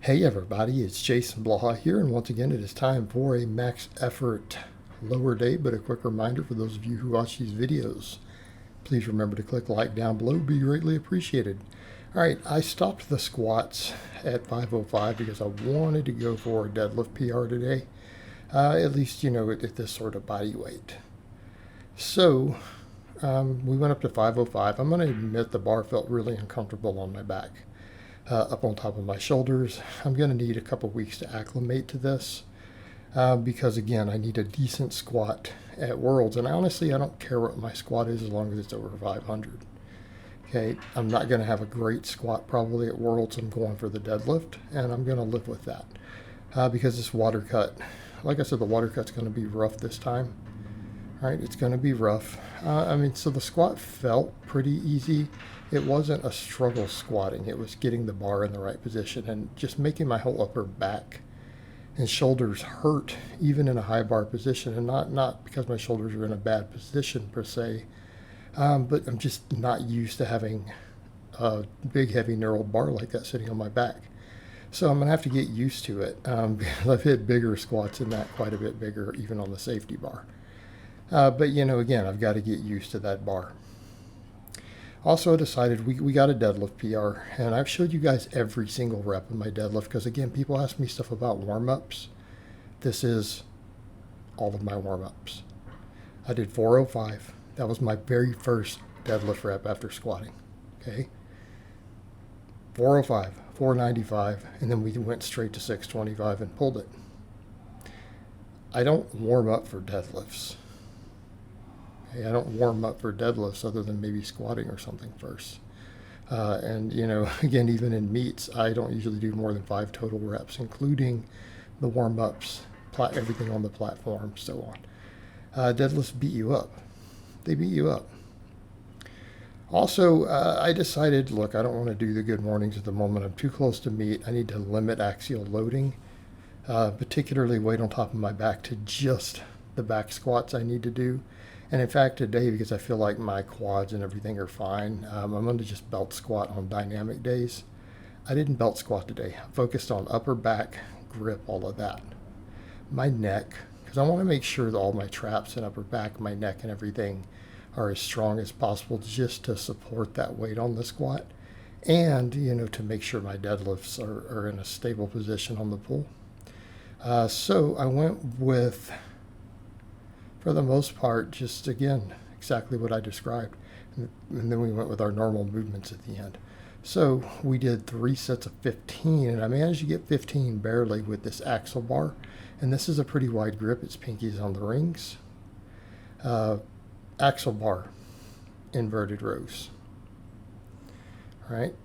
Hey everybody, it's Jason Blaha here, and once again it is time for a max effort lower day, but a quick reminder for those of you who watch these videos. Please remember to click like down below, be greatly appreciated. Alright, I stopped the squats at 505 because I wanted to go for a deadlift PR today. At least, at this sort of body weight. So, we went up to 505. I'm going to admit the bar felt really uncomfortable on my back. Up on top of my shoulders. I'm going to need a couple weeks to acclimate to this because, again, I need a decent squat at Worlds. And honestly, I don't care what my squat is as long as it's over 500. Okay, I'm not going to have a great squat probably at Worlds. I'm going for the deadlift, and I'm going to live with that because this water cut, like I said, the water cut's going to be rough this time. All right, it's going to be rough. So the squat felt pretty easy. It wasn't a struggle squatting. It was getting the bar in the right position and just making my whole upper back and shoulders hurt even in a high bar position, and not because my shoulders are in a bad position per se, but I'm just not used to having a big heavy knurled bar like that sitting on my back. So I'm going to have to get used to it because I've hit bigger squats than that, quite a bit bigger, even on the safety bar. But again, I've got to get used to that bar. Also, I decided we got a deadlift PR, and I've showed you guys every single rep of my deadlift because, again, people ask me stuff about warm-ups. This is all of my warm-ups. I did 405. That was my very first deadlift rep after squatting. Okay, 405, 495, and then we went straight to 625 and pulled it. I don't warm up for deadlifts. I don't warm up for deadlifts other than maybe squatting or something first. Again, even in meets, I don't usually do more than 5 total reps, including the warm-ups, everything on the platform, so on. Deadlifts beat you up. They beat you up. Also, I decided, look, I don't want to do the good mornings at the moment. I'm too close to meet. I need to limit axial loading, particularly weight on top of my back, to just the back squats I need to do. And in fact, today, because I feel like my quads and everything are fine, I'm going to just belt squat on dynamic days. I didn't belt squat today. I focused on upper back, grip, all of that. My neck, because I want to make sure that all my traps and upper back, my neck and everything are as strong as possible just to support that weight on the squat. And, to make sure my deadlifts are in a stable position on the pull. So I went with, for the most part, just again, exactly what I described. And then we went with our normal movements at the end. So we did 3 sets of 15, and I managed to get 15 barely with this axle bar. And this is a pretty wide grip. It's pinkies on the rings. Axle bar, inverted rows. All right.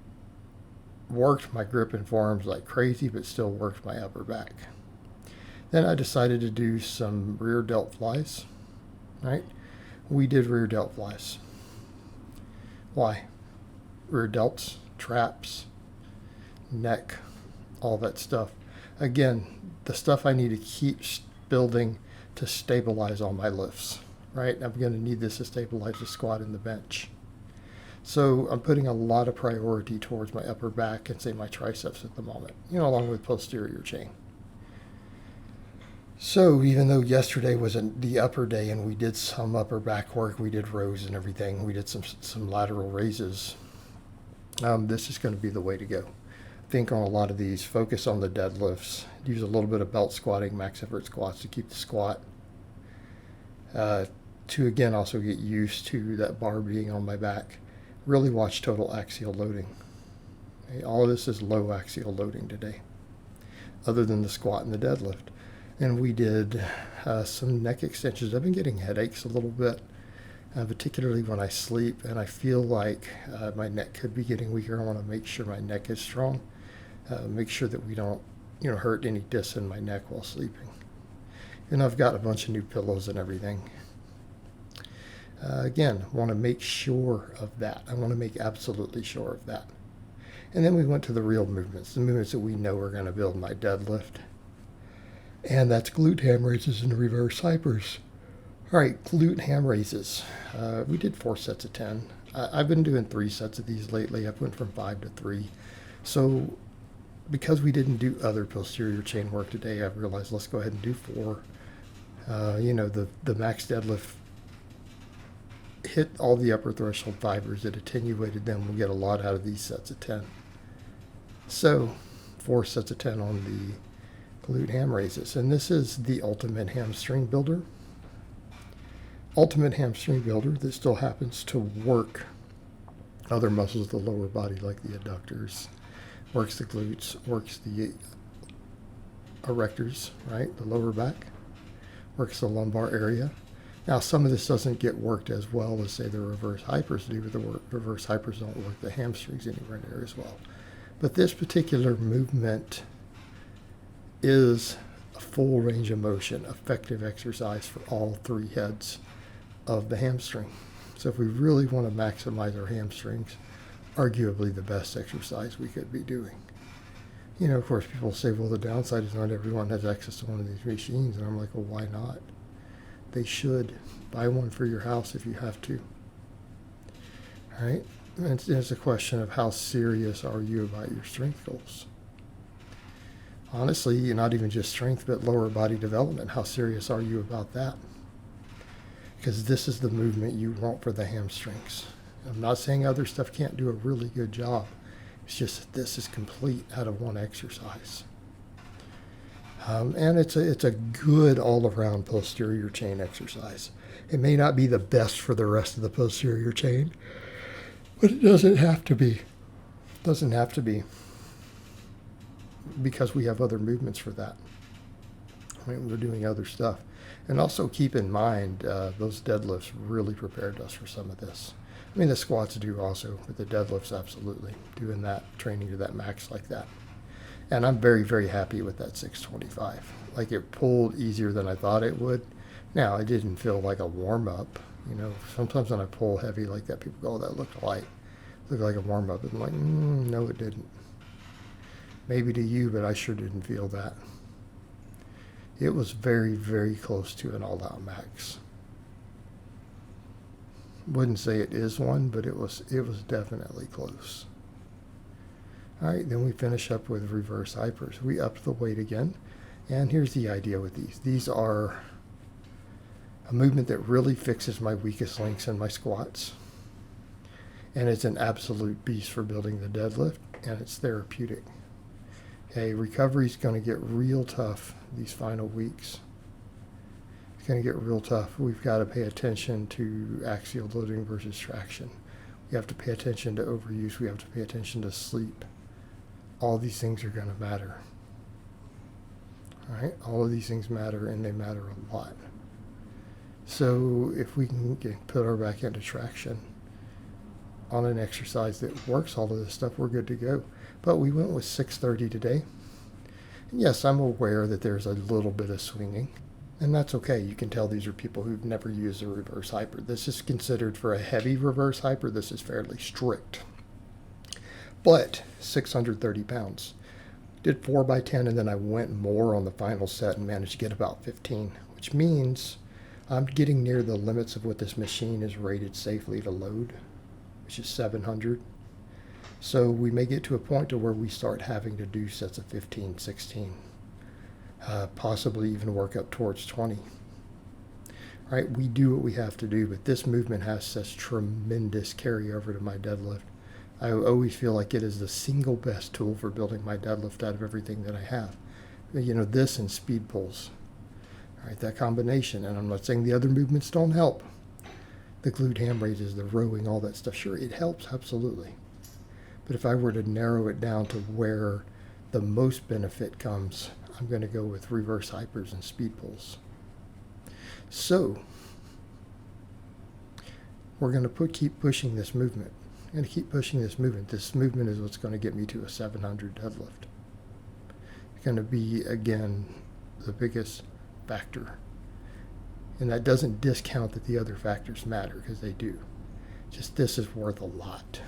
Worked my grip and forearms like crazy, but still worked my upper back. Then I decided to do some rear delt flies, right? We did rear delt flies. Why? Rear delts, traps, neck, all that stuff. Again, the stuff I need to keep building to stabilize all my lifts, right? I'm going to need this to stabilize the squat and the bench. So I'm putting a lot of priority towards my upper back and say my triceps at the moment, along with posterior chain. So even though yesterday was the upper day and we did some upper back work, we did rows and everything, we did some lateral raises, this is going to be the way to go. Think on a lot of these, focus on the deadlifts, use a little bit of belt squatting, max effort squats to keep the squat, to again also get used to that bar being on my back. Really watch total axial loading. Okay, all of this is low axial loading today, other than the squat and the deadlift. And we did some neck extensions. I've been getting headaches a little bit, particularly when I sleep, and I feel like my neck could be getting weaker. I want to make sure my neck is strong, make sure that we don't, hurt any discs in my neck while sleeping. And I've got a bunch of new pillows and everything. Again, want to make sure of that. I want to make absolutely sure of that. And then we went to the real movements, the movements that we know are going to build my deadlift. And that's glute ham raises and reverse hypers. All right, glute ham raises. We did 4 sets of 10. I've been doing 3 sets of these lately. I've went from 5 to 3. So because we didn't do other posterior chain work today, I've realized let's go ahead and do 4. The max deadlift hit all the upper threshold fibers. It attenuated them. We'll get a lot out of these sets of 10. So 4 sets of 10 on the glute ham raises. And this is the ultimate hamstring builder. Ultimate hamstring builder that still happens to work other muscles of the lower body like the adductors, works the glutes, works the erectors, right, the lower back, works the lumbar area. Now, some of this doesn't get worked as well as, say, the reverse hypers do, but the reverse hypers don't work the hamstrings anywhere near as well. But this particular movement is a full range of motion, effective exercise for all 3 heads of the hamstring. So if we really want to maximize our hamstrings, arguably the best exercise we could be doing. Of course, people say, well, the downside is not everyone has access to one of these machines. And I'm like, well, why not? They should. Buy one for your house if you have to. All right? And it's a question of how serious are you about your strength goals. Honestly, not even just strength, but lower body development. How serious are you about that? Because this is the movement you want for the hamstrings. I'm not saying other stuff can't do a really good job. It's just that this is complete out of one exercise. And it's a good all-around posterior chain exercise. It may not be the best for the rest of the posterior chain, but it doesn't have to be. It doesn't have to be, because we have other movements for that. We're doing other stuff. And also keep in mind, those deadlifts really prepared us for some of this. The squats do also, but the deadlifts absolutely, doing that, training to that max like that. And I'm very, very happy with that 625. Like, it pulled easier than I thought it would. Now, it didn't feel like a warm-up. Sometimes when I pull heavy like that, people go, oh, that looked light. Looked like a warm-up. And I'm like, no, it didn't. Maybe to you, but I sure didn't feel that. It was very, very close to an all-out max. Wouldn't say it is one, but it was definitely close. All right, then we finish up with reverse hypers. We upped the weight again, and here's the idea with these. These are a movement that really fixes my weakest links in my squats, and it's an absolute beast for building the deadlift, and it's therapeutic. Okay, recovery is going to get real tough these final weeks. It's going to get real tough. We've got to pay attention to axial loading versus traction. We have to pay attention to overuse. We have to pay attention to sleep. All these things are going to matter. All right, all of these things matter, and they matter a lot. So if we can put our back into traction on an exercise that works all of this stuff, we're good to go. But we went with 630 today. And yes, I'm aware that there's a little bit of swinging, and that's okay. You can tell these are people who've never used a reverse hyper. This is considered, for a heavy reverse hyper, this is fairly strict. But 630 pounds. Did 4 by 10, and then I went more on the final set and managed to get about 15, which means I'm getting near the limits of what this machine is rated safely to load, which is 700. So we may get to a point to where we start having to do sets of 15, 16, possibly even work up towards 20. All right, we do what we have to do, but this movement has such tremendous carryover to my deadlift. I always feel like it is the single best tool for building my deadlift out of everything that I have. This and speed pulls. All right, that combination, and I'm not saying the other movements don't help. The glute ham raises, the rowing, all that stuff, sure, it helps, absolutely. But if I were to narrow it down to where the most benefit comes, I'm going to go with reverse hypers and speed pulls. So we're going to keep pushing this movement. I'm going to keep pushing this movement. This movement is what's going to get me to a 700 deadlift. It's going to be, again, the biggest factor. And that doesn't discount that the other factors matter, because they do. Just this is worth a lot.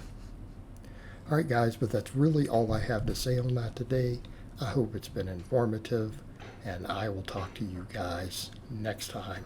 All right, guys, but that's really all I have to say on that today. I hope it's been informative, and I will talk to you guys next time.